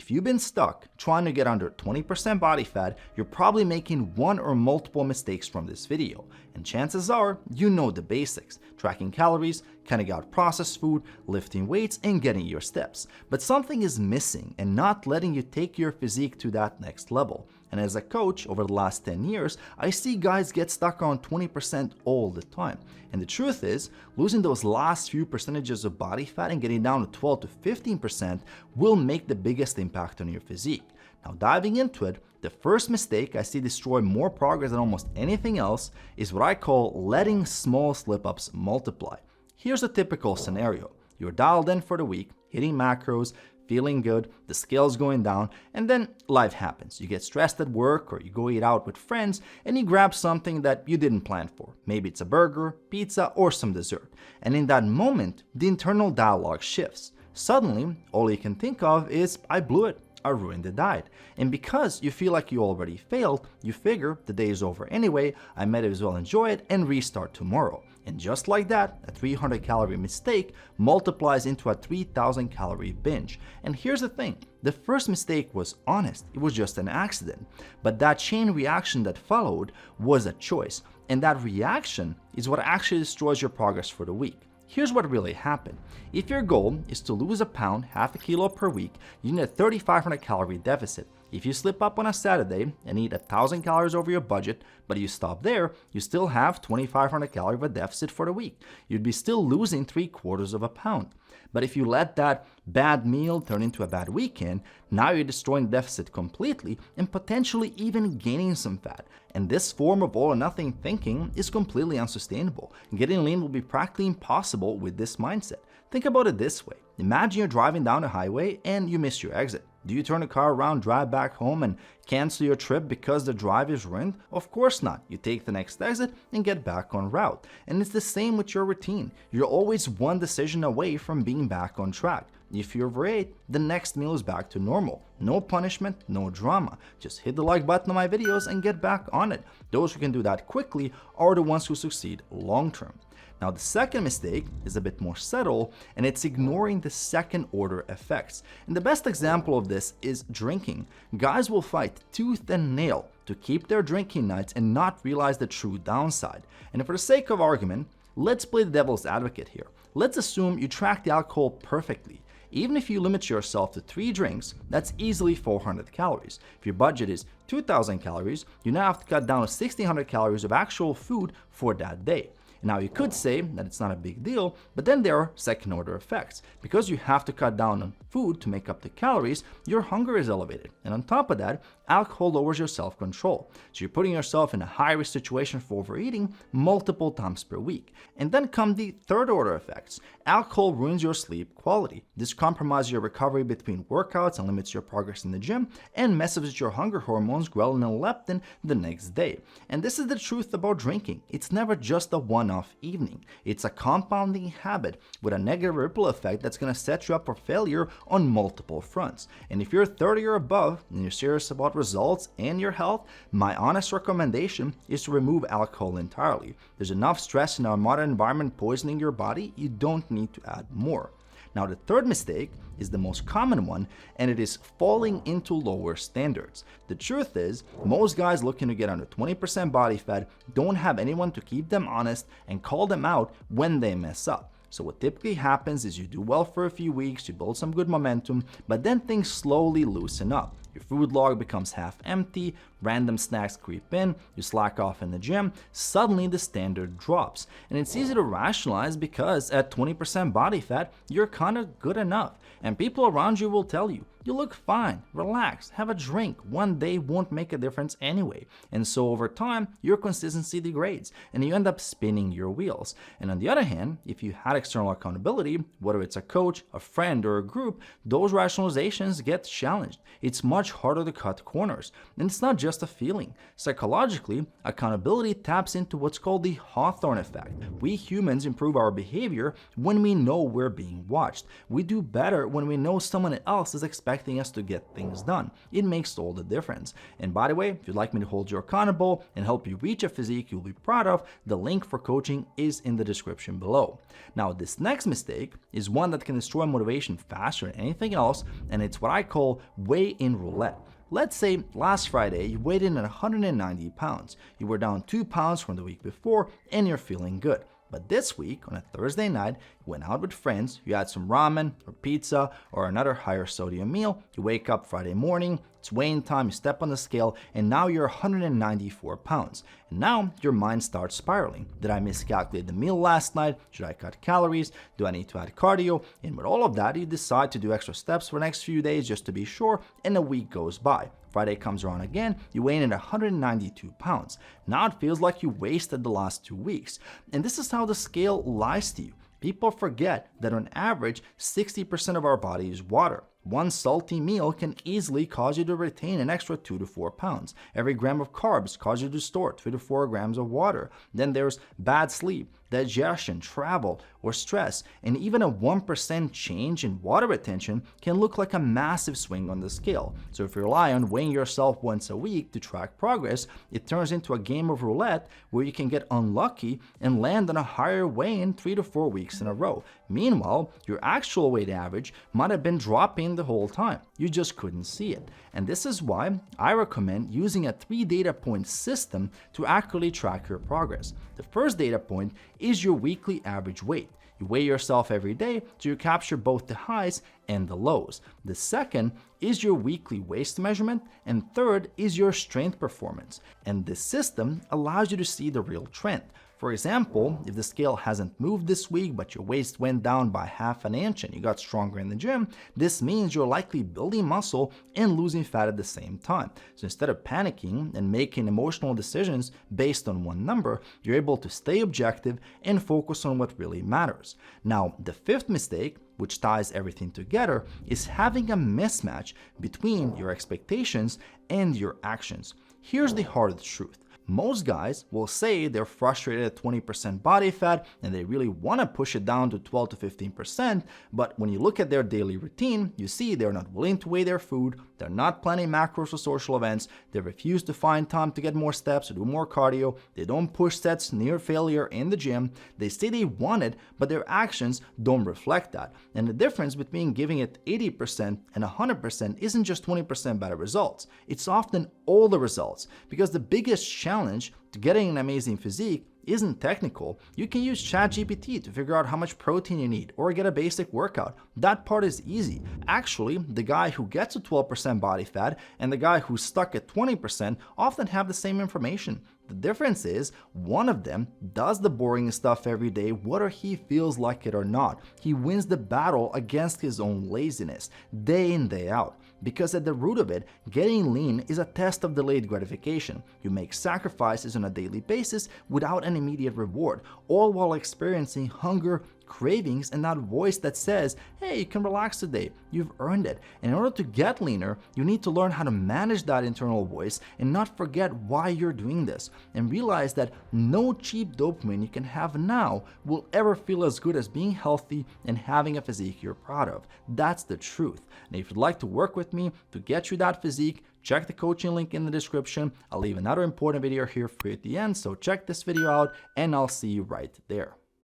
If you've been stuck trying to get under 20% body fat, you're probably making one or multiple mistakes from this video. And chances are, you know the basics: tracking calories, cutting out processed food, lifting weights, and getting your steps. But something is missing and not letting you take your physique to that next level. And as a coach over the last 10 years, I see guys get stuck on 20% all the time. And the truth is, losing those last few percentages of body fat and getting down to 12 to 15% will make the biggest impact on your physique. Now, diving into it, the first mistake I see destroy more progress than almost anything else is what I call letting small slip-ups multiply. Here's a typical scenario. You're dialed in for the week, hitting macros, feeling good, the scale's going down, and then life happens. You get stressed at work, or you go eat out with friends and you grab something that you didn't plan for. Maybe it's a burger, pizza, or some dessert. And in that moment, the internal dialogue shifts. Suddenly, all you can think of is, I blew it. I ruined the diet. And because you feel like you already failed, you figure the day is over anyway, I might as well enjoy it and restart tomorrow. And just like that, a 300 calorie mistake multiplies into a 3000 calorie binge. And here's the thing, the first mistake was honest, it was just an accident. But that chain reaction that followed was a choice. And that reaction is what actually destroys your progress for the week. Here's what really happened. If your goal is to lose a pound, half a kilo per week, you need a 3,500 calorie deficit. If you slip up on a Saturday and eat 1,000 calories over your budget, but you stop there, you still have 2,500 calories of a deficit for the week. You'd be still losing 3/4 of a pound. But if you let that bad meal turn into a bad weekend, now you're destroying the deficit completely and potentially even gaining some fat. And this form of all or nothing thinking is completely unsustainable. Getting lean will be practically impossible with this mindset. Think about it this way. Imagine you're driving down a highway and you miss your exit. Do you turn the car around, drive back home, and cancel your trip because the drive is ruined? Of course not. You take the next exit and get back on route. And it's the same with your routine. You're always one decision away from being back on track. If you overate, the next meal is back to normal. No punishment, no drama. Just hit the like button on my videos and get back on it. Those who can do that quickly are the ones who succeed long term. Now, the second mistake is a bit more subtle, and it's ignoring the second order effects. And the best example of this is drinking. Guys will fight tooth and nail to keep their drinking nights and not realize the true downside. And for the sake of argument, let's play the devil's advocate here. Let's assume you track the alcohol perfectly. Even if you limit yourself to 3 drinks, that's easily 400 calories. If your budget is 2,000 calories, you now have to cut down to 1,600 calories of actual food for that day. Now, you could say that it's not a big deal, but then there are second order effects. Because you have to cut down on food to make up the calories, your hunger is elevated. And on top of that, alcohol lowers your self-control. So you're putting yourself in a high-risk situation for overeating multiple times per week. And then come the third order effects. Alcohol ruins your sleep quality. This compromises your recovery between workouts and limits your progress in the gym, and messes with your hunger hormones, ghrelin and leptin, the next day. And this is the truth about drinking. It's never just a one-off evening. It's a compounding habit with a negative ripple effect that's going to set you up for failure on multiple fronts. And if you're 30 or above and you're serious about results and your health, my honest recommendation is to remove alcohol entirely. There's enough stress in our modern environment poisoning your body, you don't need to add more. Now, the third mistake is the most common one, and it is falling into lower standards. The truth is, most guys looking to get under 20% body fat don't have anyone to keep them honest and call them out when they mess up. So what typically happens is you do well for a few weeks, you build some good momentum, but then things slowly loosen up. Your food log becomes half empty, random snacks creep in, you slack off in the gym, suddenly the standard drops. And it's easy to rationalize because at 20% body fat, you're kind of good enough. And people around you will tell you, you look fine, relax, have a drink, one day won't make a difference anyway. And so over time, your consistency degrades and you end up spinning your wheels. And on the other hand, if you had external accountability, whether it's a coach, a friend, or a group, those rationalizations get challenged. It's much harder to cut corners. And it's not just a feeling. Psychologically, accountability taps into what's called the Hawthorne effect. We humans improve our behavior when we know we're being watched. We do better when we know someone else is expecting expecting us to get things done. It makes all the difference. And by the way, if you'd like me to hold you accountable and help you reach a physique you'll be proud of, the link for coaching is in the description below. Now, this next mistake is one that can destroy motivation faster than anything else, and it's what I call weigh-in roulette. Let's say last Friday you weighed in at 190 pounds. You were down 2 pounds from the week before and you're feeling good. But this week, on a Thursday night, you went out with friends, you had some ramen or pizza or another higher sodium meal, you wake up Friday morning, it's weighing time, you step on the scale, and now you're 194 pounds. And now your mind starts spiraling. Did I miscalculate the meal last night? Should I cut calories? Do I need to add cardio? And with all of that, you decide to do extra steps for the next few days just to be sure, and a week goes by. Friday comes around again, you weigh in at 192 pounds. Now it feels like you wasted the last 2 weeks. And this is how the scale lies to you. People forget that on average, 60% of our body is water. One salty meal can easily cause you to retain an extra 2 to 4 pounds. Every gram of carbs causes you to store 2 to 4 grams of water. Then there's bad sleep, digestion, travel, or stress, and even a 1% change in water retention can look like a massive swing on the scale. So if you rely on weighing yourself once a week to track progress, it turns into a game of roulette where you can get unlucky and land on a higher weigh-in 3 to 4 weeks in a row. Meanwhile, your actual weight average might have been dropping the whole time. You just couldn't see it. And this is why I recommend using a 3 data point system to accurately track your progress. The first data point is your weekly average weight. You weigh yourself every day so you capture both the highs and the lows. The second is your weekly waist measurement, and third is your strength performance. And this system allows you to see the real trend. For example, if the scale hasn't moved this week but your waist went down by ½ inch and you got stronger in the gym, this means you're likely building muscle and losing fat at the same time. So instead of panicking and making emotional decisions based on one number, you're able to stay objective and focus on what really matters. Now, the fifth mistake, which ties everything together, is having a mismatch between your expectations and your actions. Here's the hard truth. Most guys will say they're frustrated at 20% body fat and they really want to push it down to 12 to 15%, but when you look at their daily routine, you see they're not willing to weigh their food, they're not planning macros for social events, they refuse to find time to get more steps or do more cardio, they don't push sets near failure in the gym, they say they want it, but their actions don't reflect that. And the difference between giving it 80% and 100% isn't just 20% better results, it's often all the results, because the biggest challenge to getting an amazing physique isn't technical. You can use ChatGPT to figure out how much protein you need or get a basic workout. That part is easy. Actually, the guy who gets to 12% body fat and the guy who's stuck at 20% often have the same information. The difference is one of them does the boring stuff every day whether he feels like it or not. He wins the battle against his own laziness day in, day out. Because at the root of it, getting lean is a test of delayed gratification. You make sacrifices on a daily basis without an immediate reward, all while experiencing hunger, cravings, and that voice that says, hey, you can relax today, you've earned it. And in order to get leaner, you need to learn how to manage that internal voice and not forget why you're doing this, and realize that no cheap dopamine you can have now will ever feel as good as being healthy and having a physique you're proud of. That's the truth. And if you'd like to work with me to get you that physique, check the coaching link in the description. I'll leave another important video here for you at the end, so check this video out and I'll see you right there.